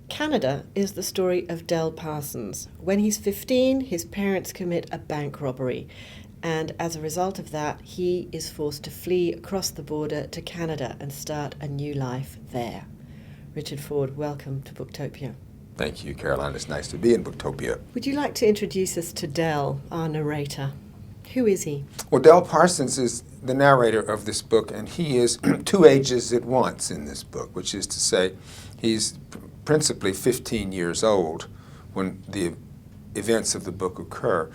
Canada is the story of Del Parsons. When he's 15, his parents commit a bank robbery, and as a result of that, he is forced to flee across the border to Canada and start a new life there. Richard Ford, welcome to Booktopia. Thank you, Caroline. It's nice to be in Booktopia. Would you like to introduce us to Del, our narrator? Who is he? Well, Del Parsons is the narrator of this book, and he is two ages at once in this book, which is to say he's principally 15 years old when the events of the book occur,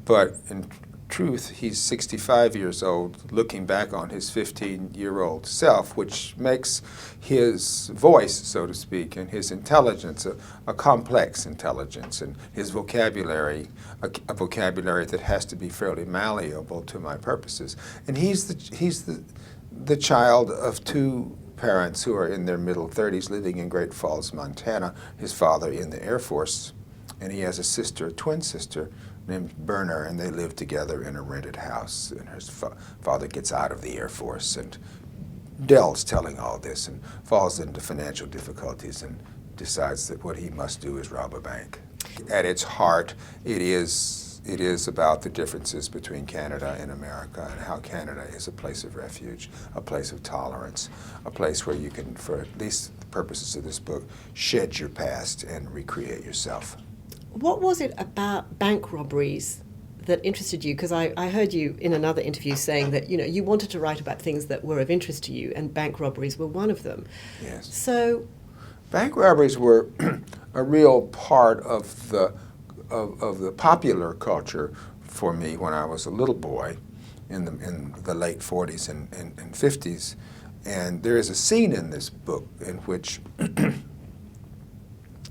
but in truth, he's 65 years old, looking back on his 15-year-old self, which makes his voice, so to speak, and his intelligence a complex intelligence, and his vocabulary a vocabulary that has to be fairly malleable to my purposes. And he's the child of two parents who are in their middle 30s, living in Great Falls, Montana. His father in the Air Force, and he has a sister, a twin sister, named Berner, and they live together in a rented house. And his father gets out of the Air Force, and Del's telling all this and falls into financial difficulties and decides that what he must do is rob a bank. At its heart, it is about the differences between Canada and America, and how Canada is a place of refuge, a place of tolerance, a place where you can, for at least the purposes of this book, shed your past and recreate yourself. What was it about bank robberies that interested you? Because I heard you in another interview saying that you wanted to write about things that were of interest to you, and bank robberies were one of them. Yes. So, bank robberies were a real part of the popular culture for me when I was a little boy, in the late 40s and 50s, and there is a scene in this book in which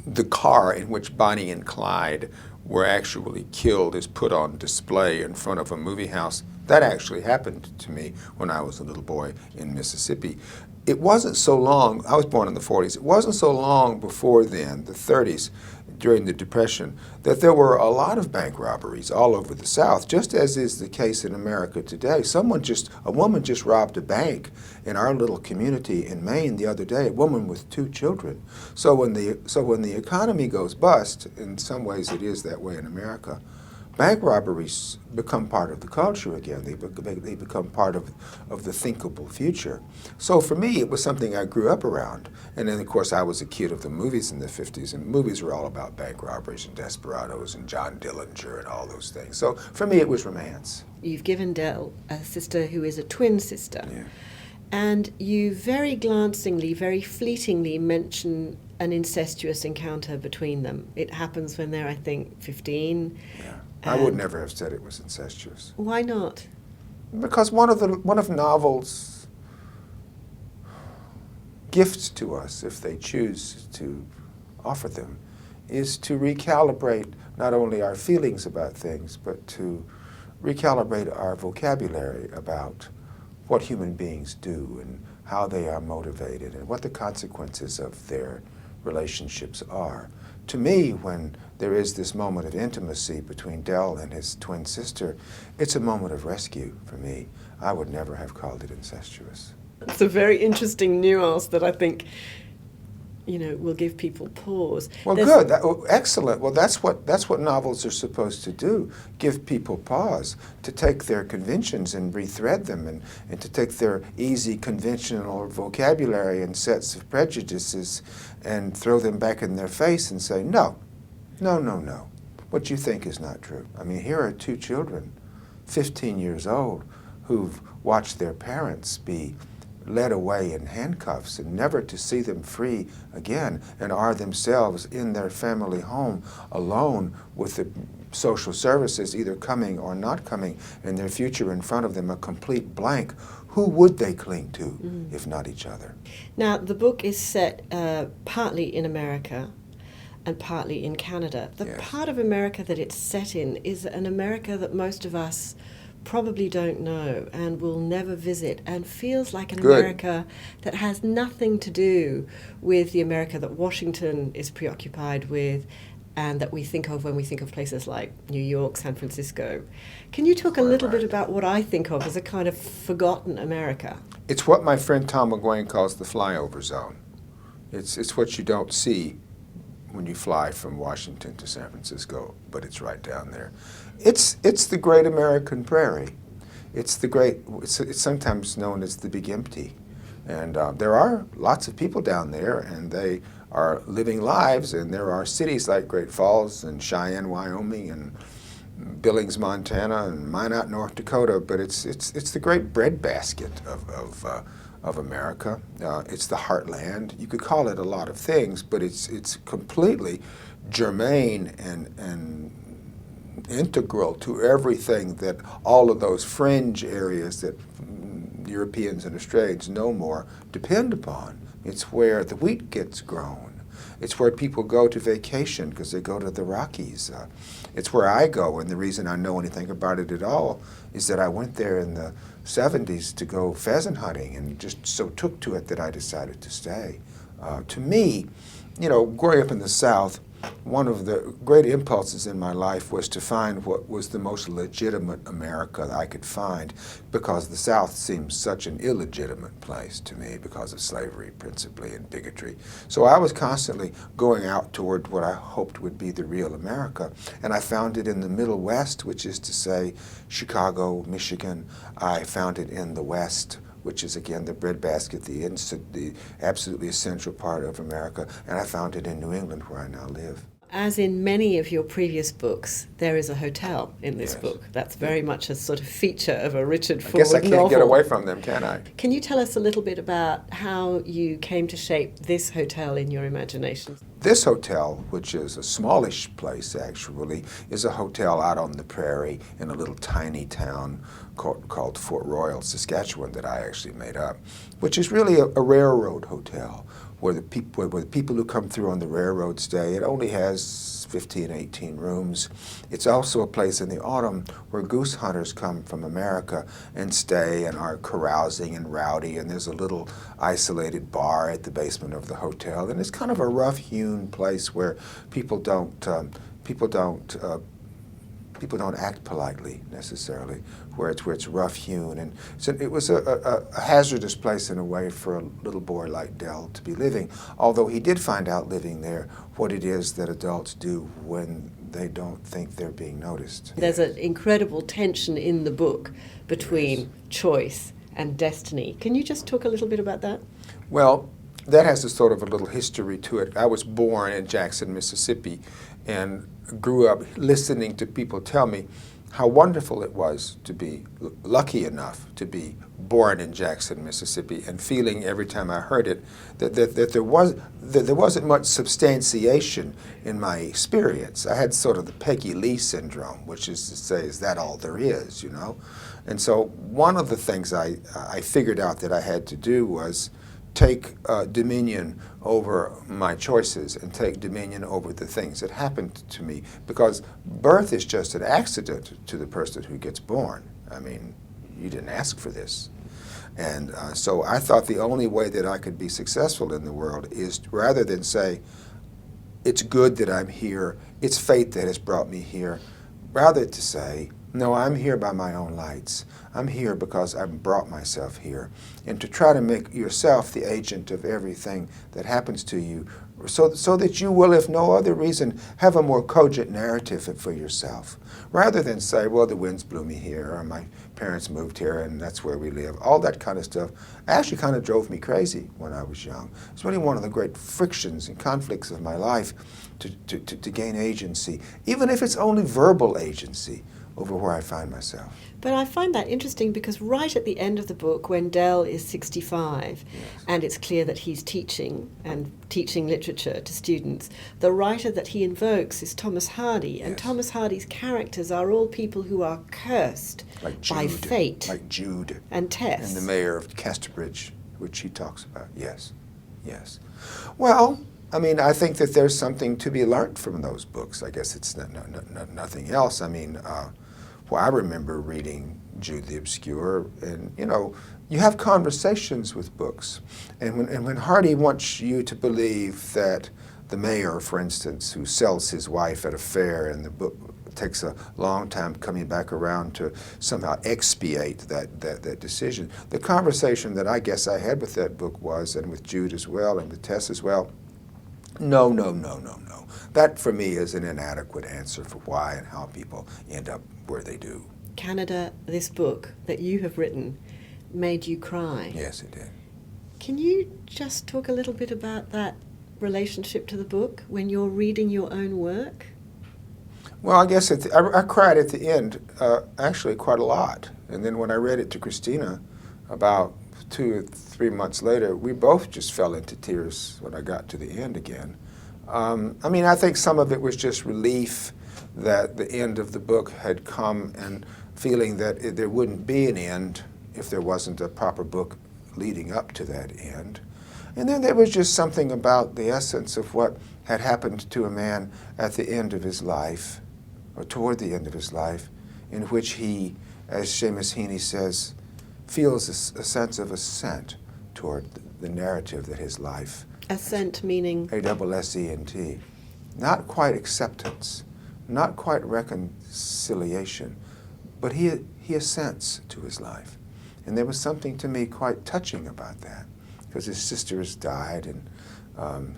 the car in which Bonnie and Clyde were actually killed is put on display in front of a movie house. That actually happened to me when I was a little boy in Mississippi. It wasn't so long, I was born in the 40s, it wasn't so long before then, the 30s, during the Depression, that there were a lot of bank robberies all over the South, just as is the case in America today. A woman just robbed a bank in our little community in Maine the other day, a woman with 2 children. So when the economy goes bust, in some ways it is that way in America, bank robberies become part of the culture again. They become part of the thinkable future. So for me, it was something I grew up around. And then, of course, I was a kid of the movies in the 50s, and movies were all about bank robberies and desperados and John Dillinger and all those things. So for me, it was romance. You've given Del a sister who is a twin sister. Yeah. And you very glancingly, very fleetingly mention an incestuous encounter between them. It happens when they're, I think, 15. Yeah. I would never have said it was incestuous. Why not? Because one of novels' gifts to us, if they choose to offer them, is to recalibrate not only our feelings about things, but to recalibrate our vocabulary about what human beings do and how they are motivated and what the consequences of their relationships are. To me, when there is this moment of intimacy between Del and his twin sister, it's a moment of rescue for me. I would never have called it incestuous. It's a very interesting nuance that I think, will give people pause. Well, good. Excellent. Well, that's what novels are supposed to do, give people pause, to take their conventions and rethread them, and to take their easy, conventional vocabulary and sets of prejudices and throw them back in their face and say, no. What you think is not true. I mean, here are 2 children, 15 years old, who've watched their parents be led away in handcuffs and never to see them free again, and are themselves in their family home alone with the social services either coming or not coming, and their future in front of them a complete blank. Who would they cling to if not each other? Now, the book is set partly in America and partly in Canada. The Yes. part of America that it's set in is an America that most of us probably don't know and will never visit, and feels like an Good. America that has nothing to do with the America that Washington is preoccupied with and that we think of when we think of places like New York, San Francisco. Can you talk a little bit about what I think of as a kind of forgotten America? It's what my friend Tom McGuane calls the flyover zone. It's what you don't see when you fly from Washington to San Francisco, but it's right down there. It's the great American prairie. It's sometimes known as the Big Empty. And there are lots of people down there, and they are living lives, and there are cities like Great Falls and Cheyenne, Wyoming, and Billings, Montana, and Minot, North Dakota, but it's the great breadbasket of America. It's the heartland. You could call it a lot of things, but it's completely germane and integral to everything that all of those fringe areas that Europeans and Australians no more depend upon. It's where the wheat gets grown. It's where people go to vacation because they go to the Rockies. It's where I go, and the reason I know anything about it at all is that I went there in the 70s to go pheasant hunting and just so took to it that I decided to stay. To me, growing up in the South, one of the great impulses in my life was to find what was the most legitimate America that I could find, because the South seems such an illegitimate place to me because of slavery principally and bigotry. So I was constantly going out toward what I hoped would be the real America, and I found it in the Middle West, which is to say Chicago, Michigan. I found it in the West, which is, again, the breadbasket, the absolutely essential part of America. And I found it in New England, where I now live. As in many of your previous books, there is a hotel in this book. That's very much a sort of feature of a Richard Ford novel. I guess I can't get away from them, can I? Can you tell us a little bit about how you came to shape this hotel in your imagination? This hotel, which is a smallish place actually, is a hotel out on the prairie in a little tiny town called Fort Royal, Saskatchewan, that I actually made up, which is really a railroad hotel where the people who come through on the railroad stay. It only has 15, 18 rooms. It's also a place in the autumn where goose hunters come from America and stay and are carousing and rowdy, and there's a little isolated bar at the basement of the hotel, and it's kind of a rough-hewn place where people don't act politely necessarily, where it's rough-hewn, and so it was a hazardous place in a way for a little boy like Dell to be living. Although he did find out living there what it is that adults do when they don't think they're being noticed. There's an incredible tension in the book between choice and destiny. Can you just talk a little bit about that? Well, that has a sort of a little history to it. I was born in Jackson, Mississippi, and grew up listening to people tell me how wonderful it was to be lucky enough to be born in Jackson, Mississippi, and feeling every time I heard it that there wasn't much substantiation in my experience. I had sort of the Peggy Lee syndrome, which is to say, is that all there is, And so one of the things I figured out that I had to do was take dominion over my choices and take dominion over the things that happened to me, because birth is just an accident to the person who gets born. I mean, you didn't ask for this. And so I thought the only way that I could be successful in the world is, rather than say, it's good that I'm here, it's fate that has brought me here, rather to say, no, I'm here by my own lights. I'm here because I've brought myself here. And to try to make yourself the agent of everything that happens to you, so that you will, if no other reason, have a more cogent narrative for yourself. Rather than say, well, the winds blew me here, or my parents moved here, and that's where we live. All that kind of stuff actually kind of drove me crazy when I was young. It's really one of the great frictions and conflicts of my life to gain agency, even if it's only verbal agency, over where I find myself. But I find that interesting because right at the end of the book, when Dell is 65, and it's clear that he's teaching literature to students, the writer that he invokes is Thomas Hardy, and Thomas Hardy's characters are all people who are cursed by fate. Like Jude. And Tess. And the mayor of Casterbridge, which he talks about. Yes. Well, I mean, I think that there's something to be learned from those books. I guess it's nothing else. I mean, I remember reading Jude the Obscure, and you have conversations with books, and when Hardy wants you to believe that the mayor, for instance, who sells his wife at a fair, and the book takes a long time coming back around to somehow expiate that decision. The conversation that I guess I had with that book was, and with Jude as well, and with Tess as well, No, no, no, no, no. That for me is an inadequate answer for why and how people end up where they do. Canada, this book that you have written, made you cry. Yes, it did. Can you just talk a little bit about that relationship to the book when you're reading your own work? Well, I guess I cried at the end, actually quite a lot. And then when I read it to Christina about 2 or 3 months later, we both just fell into tears when I got to the end again. I mean, I think some of it was just relief that the end of the book had come, and feeling that there wouldn't be an end if there wasn't a proper book leading up to that end. And then there was just something about the essence of what had happened to a man at the end of his life, or toward the end of his life, in which he, as Seamus Heaney says, feels a sense of assent toward the narrative that his life. Assent meaning? A-double-S-E-N-T. Not quite acceptance, not quite reconciliation, but he assents to his life. And there was something to me quite touching about that, because his sister has died and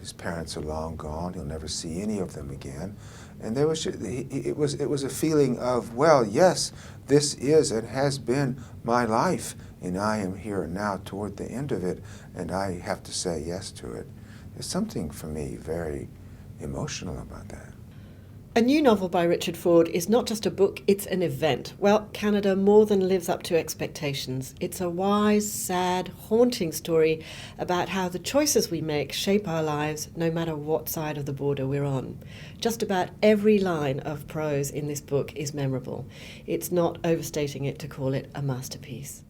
his parents are long gone. He'll never see any of them again. And there was it was a feeling of, well, yes, this is and has been my life, and I am here now toward the end of it, and I have to say yes to it. There's something for me very emotional about that. A new novel by Richard Ford is not just a book, it's an event. Well, Canada more than lives up to expectations. It's a wise, sad, haunting story about how the choices we make shape our lives no matter what side of the border we're on. Just about every line of prose in this book is memorable. It's not overstating it to call it a masterpiece.